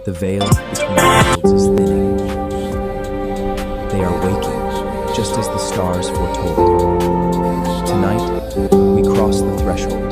The veil between worlds is thinning. They are waking, just as the stars foretold. Tonight, we cross the threshold.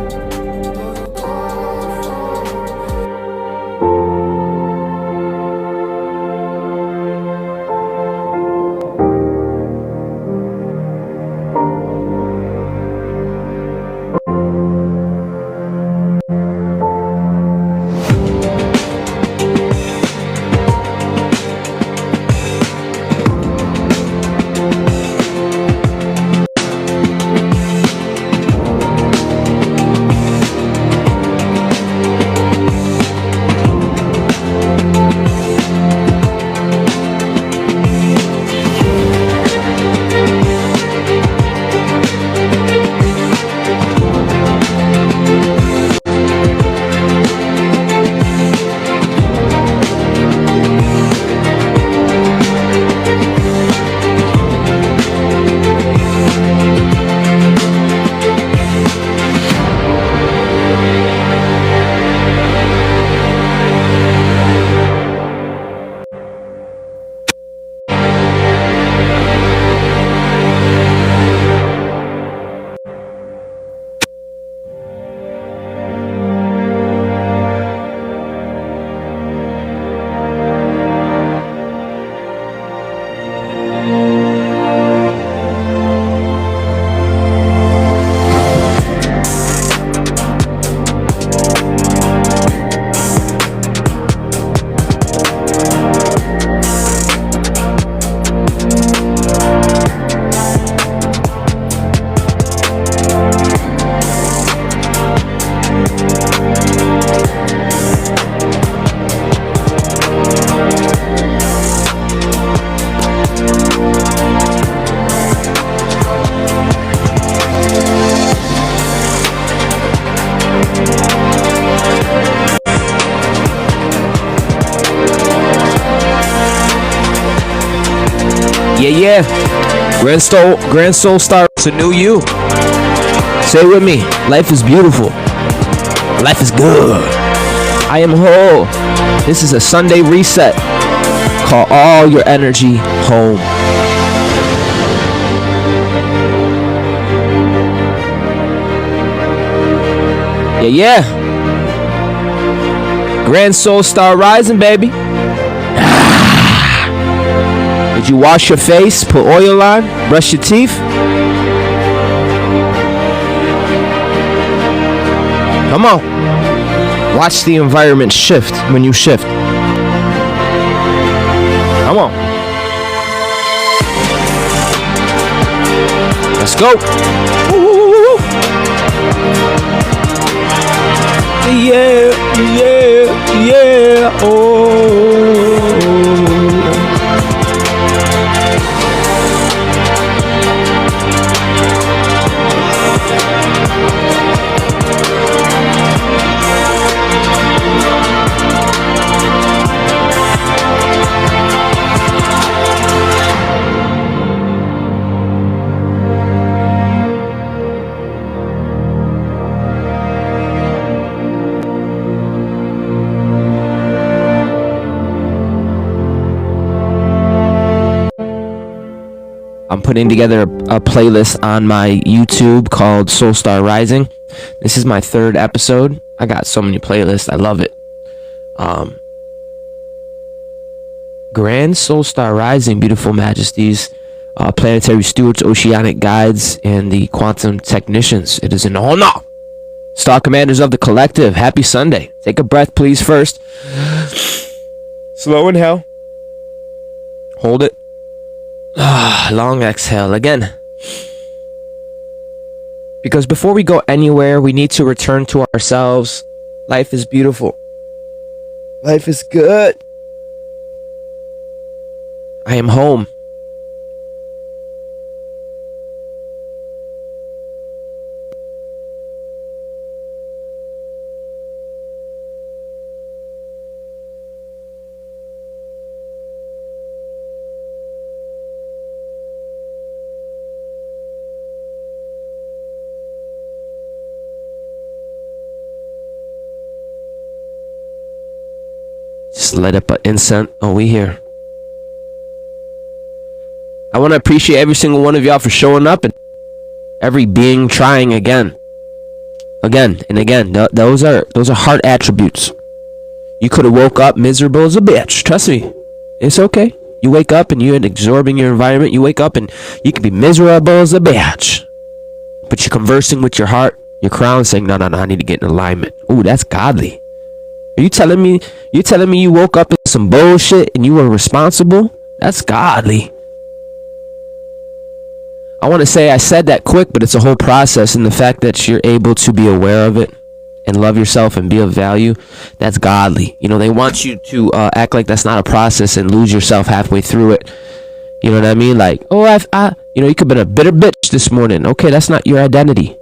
Yeah. Grand Soul Star. It's a new you. Say it with me. Life is beautiful. Life is good. I am whole. This is a Sunday reset. Call all your energy home. Yeah. Grand Soul Star rising, baby. Did you wash your face, put oil on, brush your teeth? Come on. Watch the environment shift when you shift. Come on. Let's go. Woo. Yeah. Oh. I'm putting together a playlist on my YouTube called Soul Star Rising. This is my 3rd episode. I got so many playlists. I love it. Grand Soul Star Rising, beautiful majesties, planetary stewards, oceanic guides, and the quantum technicians. It is an honor. Star commanders of the collective. Happy Sunday. Take a breath, please, first. Slow inhale. Hold it. Long exhale again. Because before we go anywhere, we need to return to ourselves. Life is beautiful. Life is good. I am home. Just light up an incense. Oh, we here. I want to appreciate every single one of y'all for showing up and every being trying again and again. Those are heart attributes. You could have woke up miserable as a bitch. Trust me, it's okay. You wake up and you're absorbing your environment. You wake up and you can be miserable as a bitch, but you're conversing with your heart, your crown, saying, no, I need to get in alignment. Ooh, that's godly. Are you telling me you woke up in some bullshit and you were responsible? That's godly. I want to say I said that quick, but it's a whole process, and the fact that you're able to be aware of it and love yourself and be of value, that's godly. You know, they want you to act like that's not a process and lose yourself halfway through it. You know what I mean? Like, oh, you could have been a bitter bitch this morning. Okay, that's not your identity.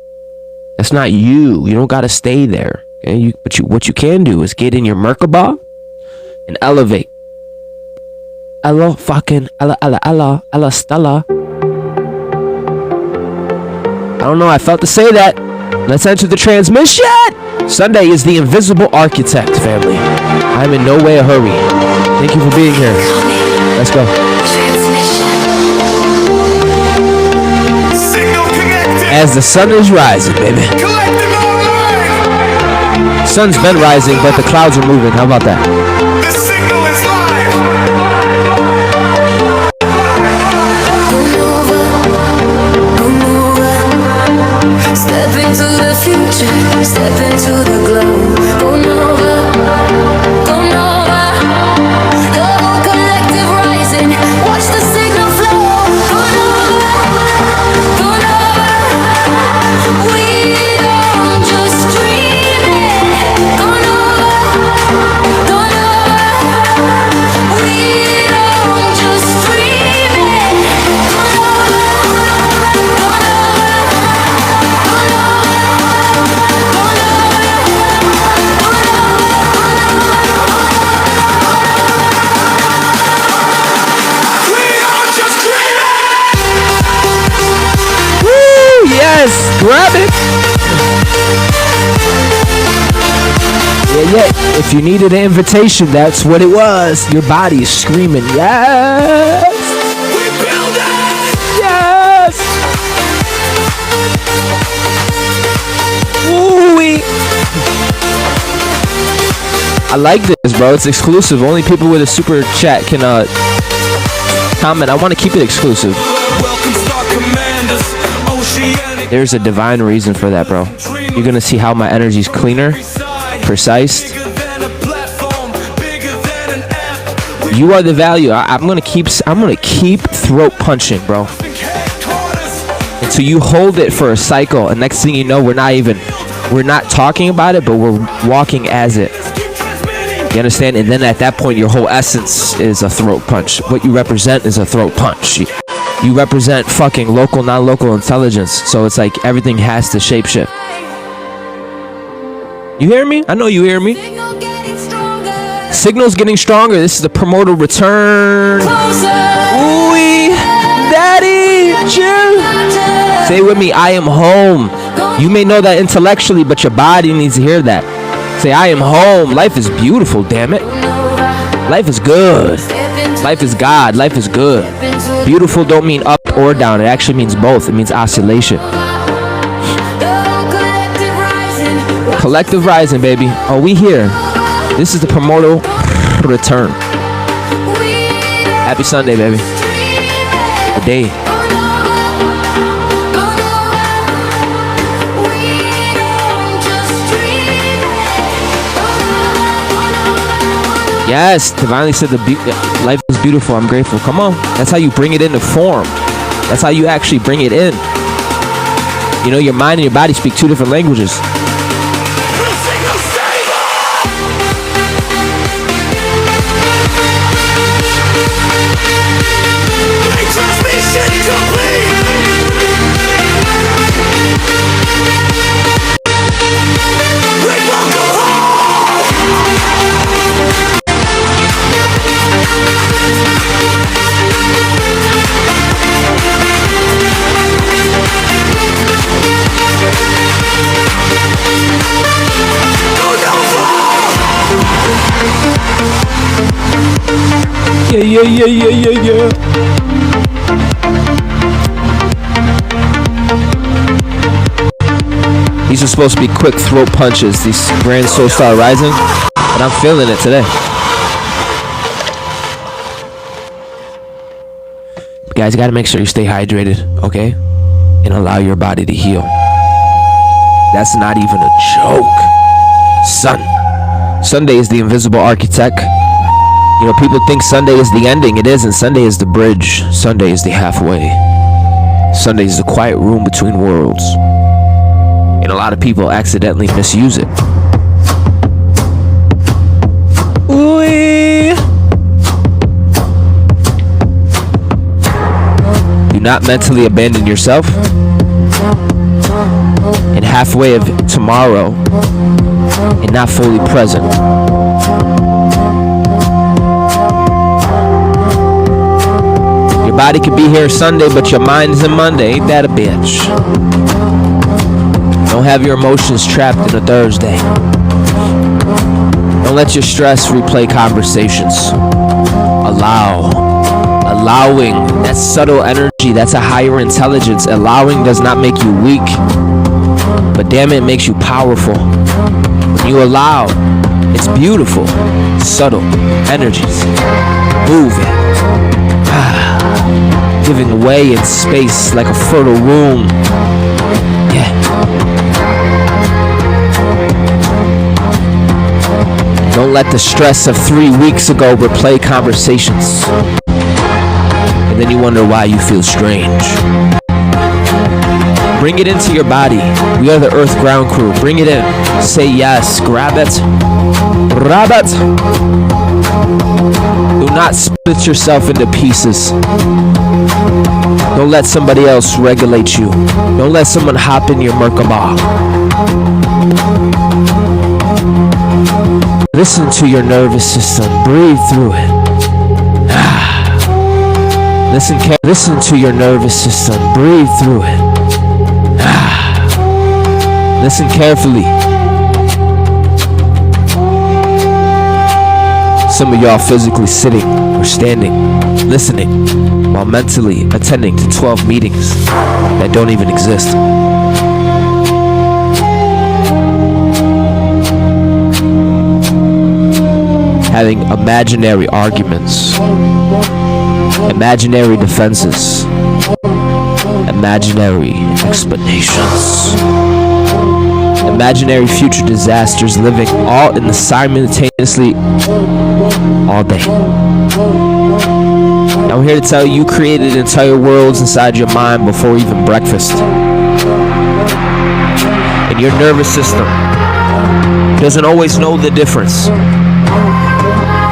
That's not you. You don't got to stay there. Okay? What you can do is get in your Merkaba and elevate. Ella Stella. I don't know, I felt to say that. Let's enter the transmission. Sunday is the invisible architect, family. I'm in no way a hurry. Thank you for being here. Let's go. As the sun is rising, baby. Sun's been rising, but the clouds are moving. How about that? The signal is live. Step into the future, step into the glow. Go Nova, go Nova. The whole collective rising, watch the signal flow. Go Nova, go Nova. We don't just dream it. Go Nova, go Nova. We don't just dream it. Go Nova, go Nova. Yes, grab it. Yeah. If you needed an invitation, that's what it was. Your body is screaming, yes. We build it. Yes. Ooh-wee. I like this, bro. It's exclusive. Only people with a super chat can comment. I want to keep it exclusive. Welcome, Star Commanders. Oceanic. There's a divine reason for that, bro. You're gonna see how my energy's cleaner, precise. Bigger than a platform, bigger than an app. You are the value. I'm gonna keep throat punching, bro, until you hold it for a cycle. And next thing you know, we're not talking about it, but we're walking as it. You understand? And then at that point, your whole essence is a throat punch. What you represent is a throat punch. You represent fucking local, non-local intelligence. So it's like everything has to shapeshift. You hear me? I know you hear me. Signal's getting stronger. This is the promoter return. Ooh, daddy, chill. Say it with me. I am home. You may know that intellectually, but your body needs to hear that. Say, I am home. Life is beautiful, damn it. Life is good. Life is God. Life is good. Beautiful don't mean up or down. It actually means both. It means oscillation. Collective rising, baby. Are we here? This is the promoter return. Happy Sunday, baby. The day. Yes, Divinely said life is beautiful. I'm grateful. Come on. That's how you bring it into form. That's how you actually bring it in. You know, your mind and your body speak two different languages. Transmission complete. We won't go home. Yeah, yeah, yeah, yeah, yeah, yeah. These are supposed to be quick throat punches, these Grand Soul Star Rising, but I'm feeling it today. Guys, you gotta make sure you stay hydrated, okay? And allow your body to heal. That's not even a joke. Sunday is the invisible architect. You know, people think Sunday is the ending. It isn't. Sunday is the bridge. Sunday is the halfway. Sunday is the quiet room between worlds. And a lot of people accidentally misuse it. Ooh. Do not mentally abandon yourself. And halfway of tomorrow and not fully present. Your body could be here Sunday, but your mind is in Monday. Ain't that a bitch? Don't have your emotions trapped in a Thursday. Don't let your stress replay conversations. Allowing, that's subtle energy, that's a higher intelligence. Allowing does not make you weak, but damn it makes you powerful. When you allow, it's beautiful. Subtle energies moving, giving way in space like a fertile womb. Yeah. Don't let the stress of 3 weeks ago replay conversations. And then you wonder why you feel strange. Bring it into your body. We are the Earth Ground Crew. Bring it in. Say yes. Grab it. Grab it. Do not split yourself into pieces. Don't let somebody else regulate you. Don't let someone hop in your Merkabah. Listen to your nervous system. Breathe through it. Listen to your nervous system. Breathe through it. Listen carefully. Some of y'all physically sitting or standing, listening, while mentally attending to 12 meetings that don't even exist. Having imaginary arguments, imaginary defenses, imaginary explanations, imaginary future disasters, living all in the simultaneously all day. Now I'm here to tell you, you created entire worlds inside your mind before even breakfast. And your nervous system doesn't always know the difference.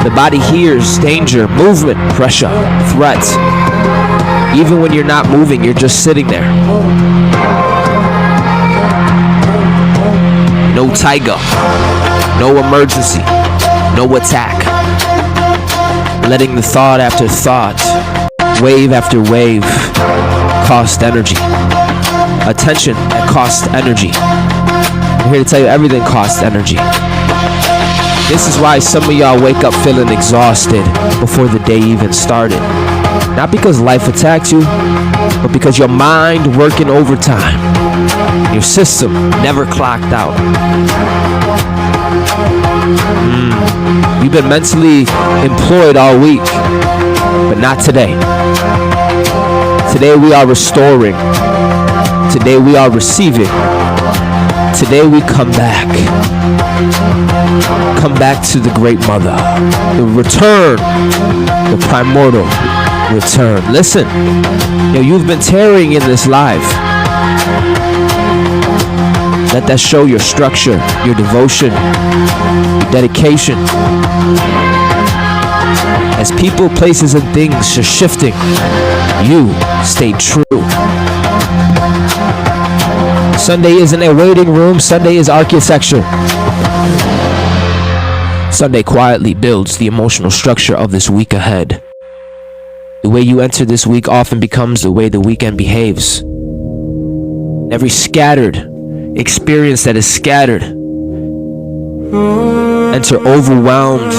The body hears danger, movement, pressure, threats. Even when you're not moving, you're just sitting there. No tiger, no emergency, no attack. Letting the thought after thought, wave after wave, cost energy. Attention that costs energy. I'm here to tell you everything costs energy. This is why some of y'all wake up feeling exhausted before the day even started. Not because life attacked you, but because your mind working overtime. Your system never clocked out. You've been mentally employed all week, but not today. Today we are restoring. Today we are receiving. Today we come back. Come back to the Great Mother. The return. The primordial return. Listen. You've been tearing in this life. Let that show your structure, your devotion, your dedication. As people, places, and things are shifting, you stay true. Sunday isn't a waiting room. Sunday is architecture. Sunday quietly builds the emotional structure of this week ahead. The way you enter this week often becomes the way the weekend behaves. Every scattered experience that is scattered, enter overwhelmed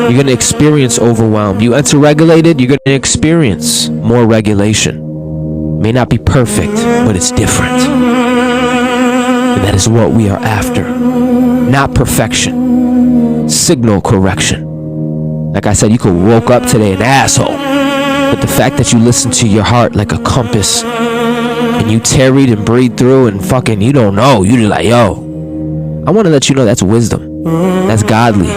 You're going to experience overwhelm. You enter regulated, you're going to experience more regulation. May not be perfect, but it's different. And that is what we are after. Not perfection. Signal correction. Like I said, you could woke up today an asshole. But the fact that you listen to your heart like a compass, and you tarried and breathed through and fucking, you don't know. You just like, yo, I want to let you know that's wisdom. That's godly.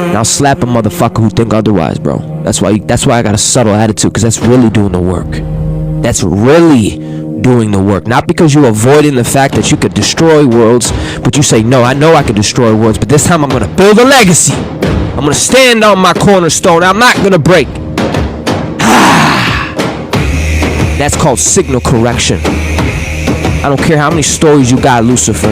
And I'll slap a motherfucker who think otherwise, bro. That's why I got a subtle attitude, because that's really doing the work. That's really doing the work. Not because you're avoiding the fact that you could destroy worlds, but you say, no, I know I can destroy worlds, but this time I'm going to build a legacy. I'm going to stand on my cornerstone. I'm not going to break. That's called signal correction. I don't care how many stories you got, Lucifer.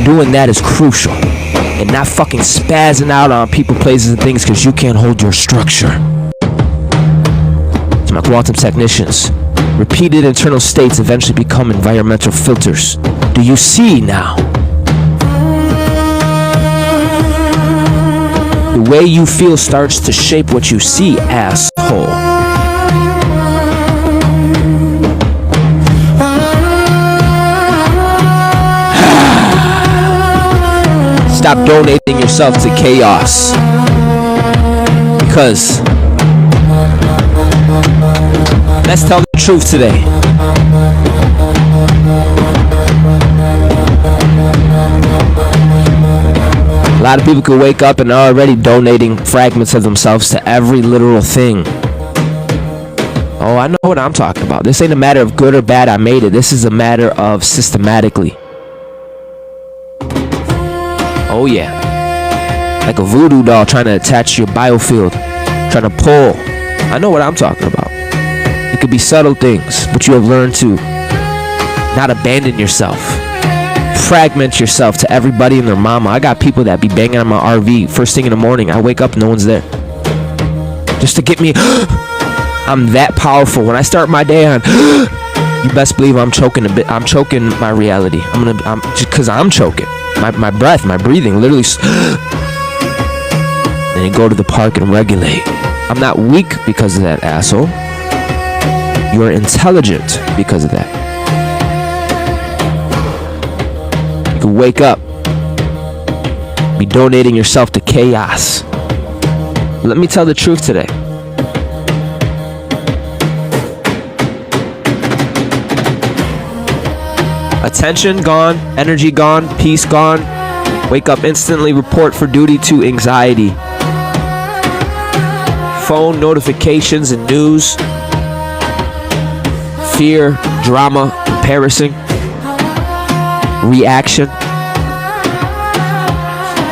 Doing that is crucial. And not fucking spazzing out on people, places, and things because you can't hold your structure. To my quantum technicians, repeated internal states eventually become environmental filters. Do you see now? The way you feel starts to shape what you see, asshole. Stop donating yourself to chaos. Because let's tell the truth today. A lot of people could wake up and are already donating fragments of themselves to every literal thing. Oh, I know what I'm talking about. This ain't a matter of good or bad, I made it. This is a matter of systematically. Oh yeah. Like a voodoo doll trying to attach your biofield. Trying to pull. I know what I'm talking about. It could be subtle things, but you have learned to not abandon yourself. Fragment yourself to everybody and their mama. I got people that be banging on my RV first thing in the morning. I wake up, no one's there. Just to get me. I'm that powerful. When I start my day on, you best believe I'm choking a bit. I'm choking my reality. I'm just because I'm choking. My breath, my breathing, literally. Then you go to the park and regulate. I'm not weak because of that, asshole. You are intelligent because of that. You can wake up, be donating yourself to chaos. Let me tell the truth today. Attention gone, energy gone, peace gone. Wake up instantly, report for duty to anxiety. Phone notifications and news. Fear, drama, comparison, reaction.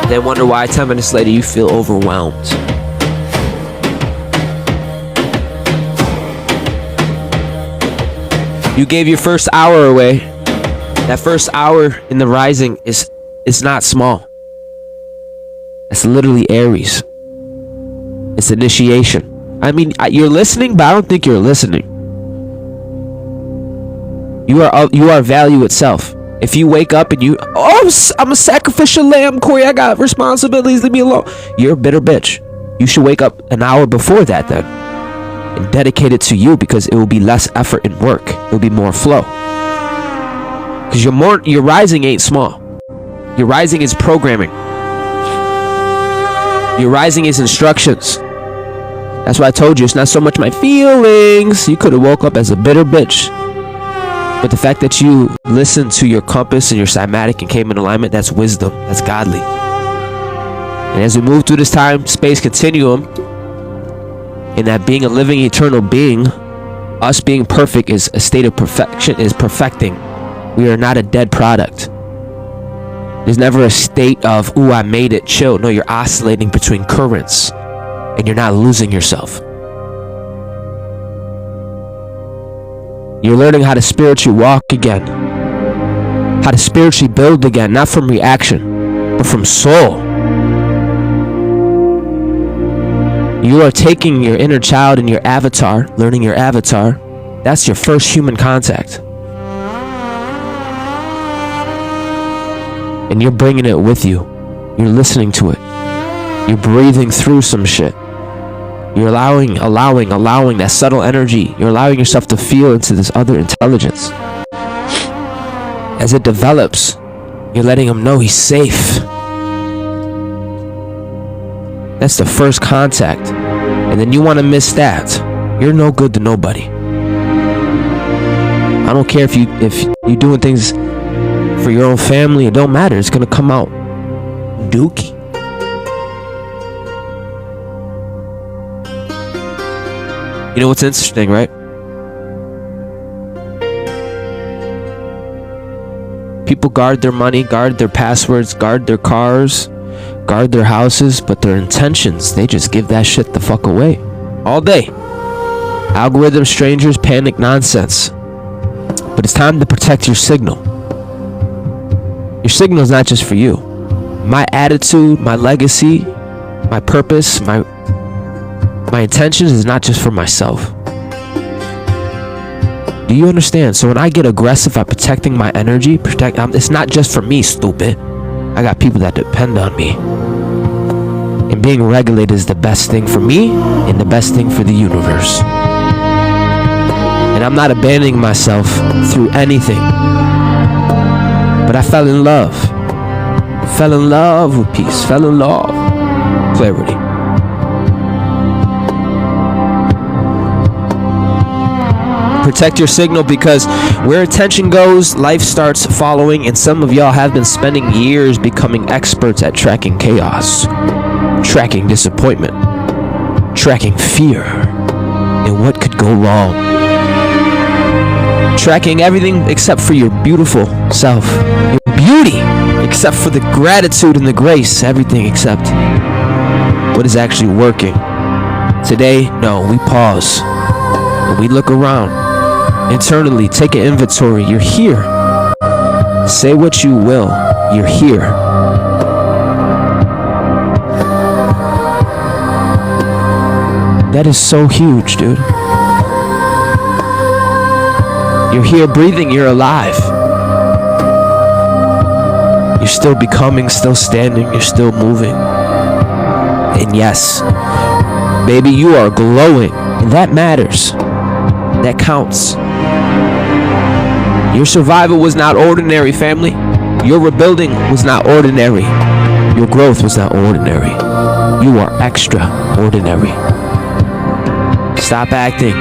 Then wonder why 10 minutes later you feel overwhelmed. You gave your first hour away. That first hour in the rising is not small. That's literally Aries. It's initiation. I mean, you're listening, but I don't think you're listening. You are value itself. If you wake up and I'm a sacrificial lamb, Corey, I got responsibilities, leave me alone. You're a bitter bitch. You should wake up an hour before that then. And dedicate it to you, because it will be less effort and work. It will be more flow. Because your rising ain't small. Your rising is programming. Your rising is instructions. That's why I told you it's not so much my feelings. You could have woke up as a bitter bitch. But the fact that you listened to your compass and your cymatic and came in alignment, that's wisdom. That's godly. And as we move through this time, space continuum, and that being a living eternal being, us being perfect is a state of perfection, is perfecting. We are not a dead product. There's never a state of, ooh, I made it, chill. No, you're oscillating between currents, and you're not losing yourself. You're learning how to spiritually walk again. How to spiritually build again, not from reaction, but from soul. You are taking your inner child and your avatar, learning your avatar. That's your first human contact. And you're bringing it with you. You're listening to it. You're breathing through some shit. You're allowing that subtle energy. You're allowing yourself to feel into this other intelligence. As it develops, you're letting him know he's safe. That's the first contact. And then you want to miss that. You're no good to nobody. I don't care if you're doing things for your own family. It don't matter. It's going to come out dookie. You know what's interesting, right? People guard their money, guard their passwords, guard their cars, guard their houses, but their intentions, they just give that shit the fuck away. All day. Algorithms, strangers, panic, nonsense. But it's time to protect your signal. Your signal is not just for you. My attitude, my legacy, my purpose, my intentions is not just for myself. Do you understand? So when I get aggressive at protecting my energy, it's not just for me, stupid. I got people that depend on me. And being regulated is the best thing for me and the best thing for the universe. And I'm not abandoning myself through anything. But I fell in love. Fell in love with peace. Fell in love with clarity. Protect your signal, because where attention goes, life starts following, and some of y'all have been spending years becoming experts at tracking chaos, tracking disappointment, tracking fear, and what could go wrong. Tracking everything except for your beautiful self, your beauty, except for the gratitude and the grace, everything except what is actually working. Today, no, we pause and we look around. Internally, take an inventory. You're here. Say what you will. You're here. That is so huge, dude. You're here breathing. You're alive. You're still becoming, still standing. You're still moving. And yes, baby, you are glowing. And that matters. That counts. Your survival was not ordinary, family. Your rebuilding was not ordinary. Your growth was not ordinary. You are extraordinary. Stop acting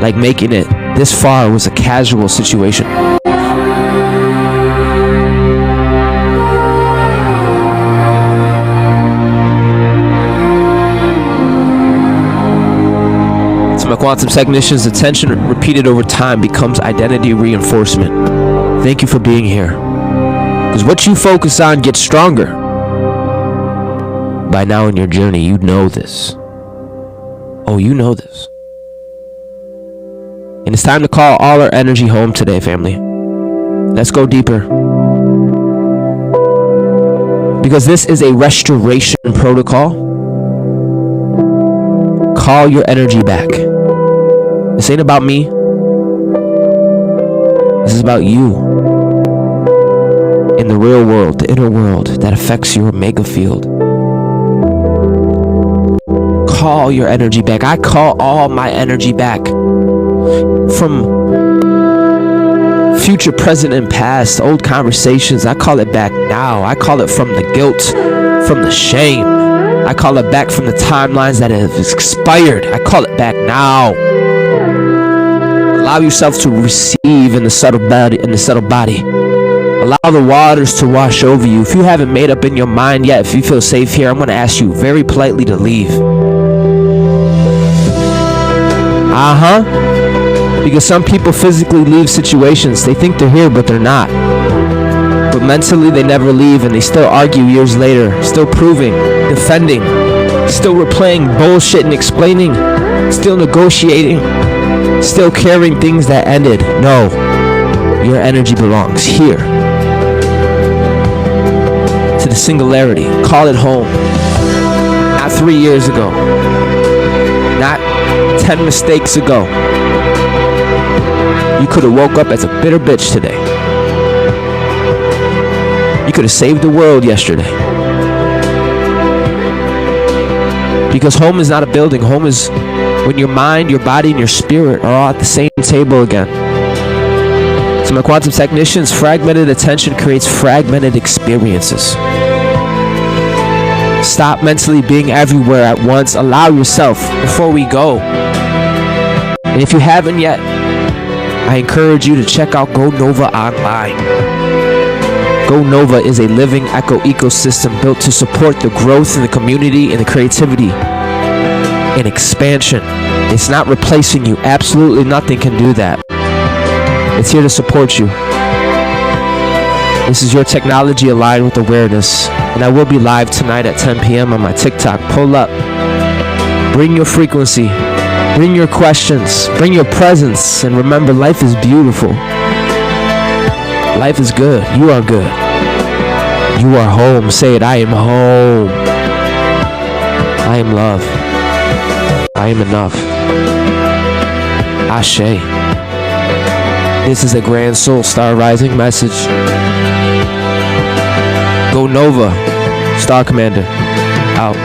like making it this far was a casual situation. My quantum technician's attention repeated over time becomes identity reinforcement. Thank you for being here. Because what you focus on gets stronger. By now in your journey, you know this. Oh, you know this. And it's time to call all our energy home today, family. Let's go deeper. Because this is a restoration protocol. Call your energy back. This ain't about me. This is about you. In the real world, the inner world that affects your omega field. Call your energy back. I call all my energy back. From future, present, and past, old conversations, I call it back now. I call it from the guilt, from the shame. I call it back from the timelines that have expired. I call it back now. Allow yourself to receive in the subtle body. Allow the waters to wash over you. If you haven't made up in your mind yet, if you feel safe here, I'm going to ask you very politely to leave. Because some people physically leave situations. They think they're here, but they're not. But mentally, they never leave, and they still argue years later, still proving, defending, still replaying bullshit and explaining, still negotiating, still carrying things that ended. No, your energy belongs here. To the singularity. Call it home. Not 3 years ago. Not 10 mistakes ago. You could have woke up as a bitter bitch today. You could have saved the world yesterday. Because home is not a building. Home is when your mind, your body, and your spirit are all at the same table again. So my quantum technicians, fragmented attention creates fragmented experiences. Stop mentally being everywhere at once. Allow yourself before we go. And if you haven't yet, I encourage you to check out Go Nova online. Go Nova is a living ecosystem built to support the growth in the community and the creativity and expansion. It's not replacing you. Absolutely nothing can do that. It's here to support you. This is your technology aligned with awareness. And I will be live tonight at 10 p.m. on my TikTok. Pull up. Bring your frequency. Bring your questions. Bring your presence. And remember, life is beautiful. Life is good. You are good. You are home. Say it. I am home. I am love. I am enough. Ashe. This is a Grand Soul Star Rising message. Go Nova. Star Commander. Out.